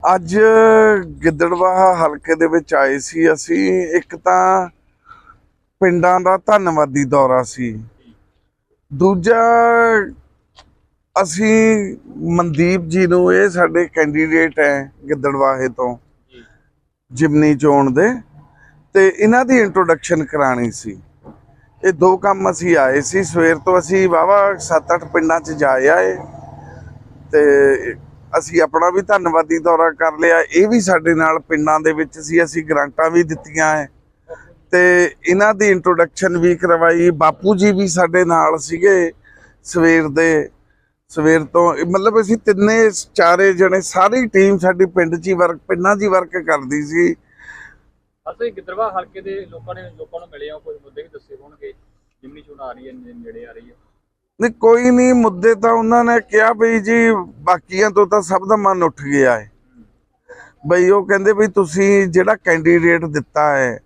ਅੱਜ ਗਿੱਦੜਬਾਹਾ ਹਲਕੇ ਦੇ ਵਿੱਚ ਆਏ ਸੀ ਅਸੀਂ। ਇੱਕ ਤਾਂ ਪਿੰਡਾਂ ਦਾ ਧੰਨਵਾਦੀ ਦੌਰਾ ਸੀ, ਦੂਜਾ ਅਸੀਂ ਮਨਦੀਪ ਜੀ ਨੂੰ, ਇਹ ਸਾਡੇ ਕੈਂਡੀਡੇਟ ਹੈ ਗਿੱਦੜਬਾਹੇ ਤੋਂ ਜਿਮਨੀ ਚੋਣ ਦੇ, ਤੇ ਇਹਨਾਂ ਦੀ ਇੰਟਰੋਡਕਸ਼ਨ ਕਰਾਣੀ ਸੀ। ਇਹ ਦੋ ਕੰਮ ਅਸੀਂ ਆਏ ਸੀ। ਸਵੇਰ ਤੋਂ ਅਸੀਂ ਵਾਹਵਾ 7-8 ਪਿੰਡਾਂ 'ਚ ਜਾ ਆਏ ਤੇ ਅਸੀਂ ਆਪਣਾ ਵੀ ਧੰਨਵਾਦੀ ਦੌਰਾ ਕਰ ਲਿਆ। ਇਹ ਵੀ ਸਾਡੇ ਨਾਲ ਪਿੰਡਾਂ ਦੇ ਵਿੱਚ ਸੀ, ਅਸੀਂ ਗ੍ਰਾਂਟਾਂ ਵੀ ਦਿੱਤੀਆਂ ਹੈ ਤੇ ਇਹਨਾਂ ਦੀ ਇੰਟਰੋਡਕਸ਼ਨ ਵੀ ਕਰਵਾਈ। ਬਾਪੂ ਜੀ ਵੀ ਸਾਡੇ ਨਾਲ ਸੀਗੇ ਸਵੇਰ ਤੋਂ, ਮਤਲਬ ਅਸੀਂ ਤਿੰਨੇ ਚਾਰੇ ਜਣੇ, ਸਾਰੀ ਟੀਮ ਸਾਡੀ ਪਿੰਡ 'ਚ ਹੀ ਪਿੰਡਾਂ 'ਚ ਹੀ ਵਰਕ ਕਰਦੀ ਸੀ। ਅਸੀਂ ਗਿੱਦੜਬਾਹਾ ਹਲਕੇ ਦੇ ਲੋਕਾਂ ਨੂੰ ਮਿਲੇ ਹੋ, ਕੋਈ ਮੁੱਦੇ ਵੀ ਦੱਸੇ ਹੋਣਗੇ, ਜਿਮਨੀ ਚੋਣ ਆ ਰਹੀ ਹੈ, ਨੇੜੇ ਆ ਰਹੀ ਹੈ। ਨਹੀਂ, ਕੋਈ ਨਹੀਂ, ਮੁੱਦੇ ਤਾਂ ਉਹਨਾਂ ਨੇ ਕਿਹਾ ਬਈ ਜੀ ਬਾਕੀਆਂ ਤੋਂ ਤਾਂ ਸਭ ਦਾ ਮਨ ਉੱਠ ਗਿਆ ਹੈ ਬਈ। ਉਹ ਕਹਿੰਦੇ ਬਈ ਤੁਸੀਂ ਜਿਹੜਾ ਕੈਂਡੀਡੇਟ ਦਿੱਤਾ ਹੈ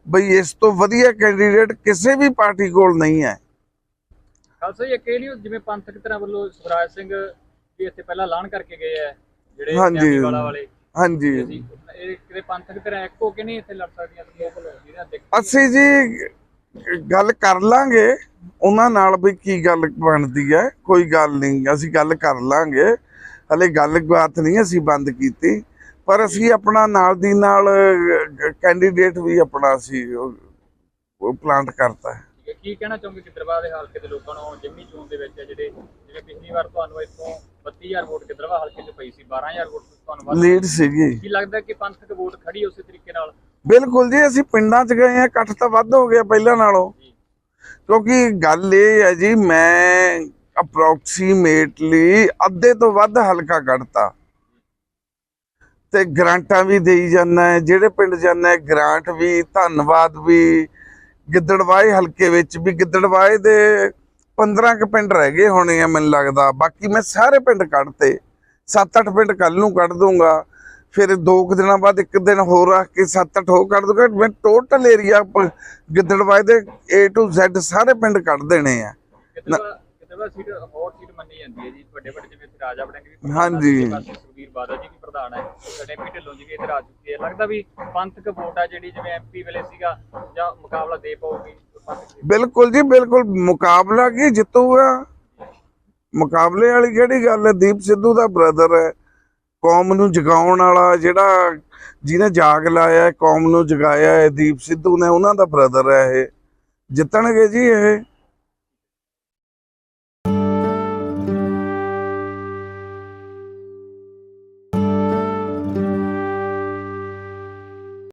ਬਈ, ਇਸ ਤੋਂ ਵਧੀਆ ਕੈਂਡੀਡੇਟ ਕਿਸੇ ਵੀ ਪਾਰਟੀ ਕੋਲ ਨਹੀਂ ਹੈ। ਖਾਲਸਾ ਜੀ, ਇੱਕ ਇਹ ਨਹੀਂ ਜਿਵੇਂ ਪੰਥਕ ਧਿਰਾਂ ਵੱਲੋਂ ਸਵਰਾਜ ਸਿੰਘ ਵੀ ਇੱਥੇ ਪਹਿਲਾਂ ਐਲਾਨ ਕਰਕੇ ਗਏ ਆ, ਜਿਹੜੇ ਹਾਂਜੀ ਵਾਲੇ, ਹਾਂਜੀ, ਇਹ ਕਿਤੇ ਪੰਥਕ ਧਿਰਾਂ ਇੱਕ ਹੋ ਕੇ ਨਹੀਂ ਇੱਥੇ ਲੜ ਸਕਦੀਆਂ? ਅਸੀਂ ਜੀ ਗੱਲ ਕਰ ਲਾਂਗੇ ਉਹਨਾਂ ਨਾਲ ਵੀ ਕੀ ਗੱਲ ਬਣਦੀ ਹੈ। ਕੋਈ ਗੱਲ ਨਹੀਂ, ਅਸੀਂ ਗੱਲ ਕਰ ਲਾਂਗੇ। ਹਲੇ ਗੱਲਬਾਤ ਨਹੀਂ ਅਸੀਂ ਬੰਦ ਕੀਤੀ, ਪਰ ਅਸੀਂ ਆਪਣਾ ਨਾਲ ਦੀ ਨਾਲ ਕੈਂਡੀਡੇਟ ਵੀ ਆਪਣਾ ਅਸੀਂ ਪਲਾਂਟ ਕਰਤਾ ਹੈ। ਕੀ ਕਹਿਣਾ ਚਾਹੋਗੇ ਗਿੱਦੜਬਾਹਾ ਦੇ ਹਲਕੇ ਦੇ ਲੋਕਾਂ ਨੂੰ ਜਿਮਨੀ ਚੋਣ ਦੇ ਵਿੱਚ, ਜਿਹੜੇ ਜਿਵੇਂ ਪਿਛਲੀ ਵਾਰ ਤੁਹਾਨੂੰ ਇੱਥੋਂ 32,000 ਵੋਟ ਗਿੱਦੜਬਾਹਾ ਹਲਕੇ 'ਚ ਪਈ ਸੀ, 12,000 ਵੋਟ ਤੁਹਾਨੂੰ ਲੀਡ ਸੀਗੀ। ਕੀ ਲੱਗਦਾ ਕਿ ਪੰਥਕ ਵੋਟ ਖੜੀ ਉਸੇ ਤਰੀਕੇ ਨਾਲ? ਬਿਲਕੁਲ ਜੀ, ਅਸੀਂ ਪਿੰਡਾਂ 'ਚ ਗਏ ਹਾਂ, ਇਕੱਠ ਤਾਂ ਵੱਧ ਹੋ ਗਿਆ ਪਹਿਲਾਂ ਨਾਲੋਂ। ਕਿਉਂਕਿ ਗੱਲ ਇਹ ਹੈ ਜੀ, ਮੈਂ ਅਪਰੋਕਸੀਮੇਟਲੀ ਅੱਧੇ ਤੋਂ ਵੱਧ ਹਲਕਾ ਕੱਢਤਾ ਤੇ ਗ੍ਰਾਂਟਾਂ ਵੀ ਦੇਈ ਜਾਂਦਾ ਹੈ। ਜਿਹੜੇ ਪਿੰਡ ਜਾਂਦਾ ਹੈ ਗ੍ਰਾਂਟ ਵੀ, ਧੰਨਵਾਦ ਵੀ। ਗਿੱਦੜਬਾਹੇ ਹਲਕੇ ਵਿੱਚ ਵੀ, ਗਿੱਦੜਬਾਹੇ ਦੇ 15 ਕੁ ਪਿੰਡ ਰਹਿ ਗਏ ਹੋਣੇ ਆ ਮੈਨੂੰ ਲੱਗਦਾ, ਬਾਕੀ ਮੈਂ ਸਾਰੇ ਪਿੰਡ ਕੱਢਤੇ। 7-8 ਪਿੰਡ ਕੱਲ ਨੂੰ ਕੱਢ ਦੂੰਗਾ, ਫਿਰ 2 ਦਿਨਾਂ ਬਾਅਦ 1 ਦਿਨ ਹੋਰ ਰੱਖ ਕੇ 7-8 ਹੋਰ ਕੱਢ ਦੂੰਗਾ। ਮੈਂ ਟੋਟਲ ਏਰੀਆ ਗਿੱਦੜਬਾਹੇ ਦੇ A to Z ਸਾਰੇ ਪਿੰਡ ਕੱਢ ਦੇਣੇ ਆ। ਗਿੱਦੜਬਾਹਾ ਸੀਟ ਹੌਟ ਸੀਟ ਮੰਨੀ ਜਾਂਦੀ ਹੈ ਜੀ, ਵੱਡੇ ਜਿਵੇਂ ਰਾਜਾ ਵੜਿੰਗ ਵੀ, ਹਾਂਜੀ, ਸੁਖਬੀਰ ਬਾਦਲ ਜੀ ਵੀ ਪ੍ਰਧਾਨ ਹੈ, ਡੈਂਪੀ ਢਿੱਲੋਂ ਜੀ ਵੀ ਇੱਧਰ ਆ ਚੁੱਕੇ ਹੈ। ਲੱਗਦਾ ਵੀ ਪੰਥਕ ਵੋਟ ਆ ਜਿਹੜੀ, ਜਿਵੇਂ MP ਵੇਲੇ ਸੀਗਾ, ਜਾਂ ਮੁਕਾਬਲਾ ਦੇ ਪਾਉਗੀ? ਬਿਲਕੁਲ ਜੀ, ਬਿਲਕੁਲ। ਮੁਕਾਬਲਾ ਕੀ, ਜਿੱਤੂਗਾ। ਮੁਕਾਬਲੇ ਵਾਲੀ ਕਿਹੜੀ ਗੱਲ ਹੈ? ਦੀਪ ਸਿੱਧੂ ਦਾ ਬ੍ਰਦਰ ਹੈ, ਕੌਮ ਨੂੰ ਜਗਾਉਣ ਵਾਲਾ, ਜਿਹਨੇ ਜਾਗ ਲਾਇਆ ਕੌਮ ਨੂੰ ਜਗਾਇਆ ਹੈ, ਦੀਪ ਸਿੱਧੂ ਨੇ, ਉਹਨਾਂ ਦਾ ਬ੍ਰਦਰ ਹੈ। ਇਹ ਜਿੱਤਣਗੇ ਜੀ। ਇਹ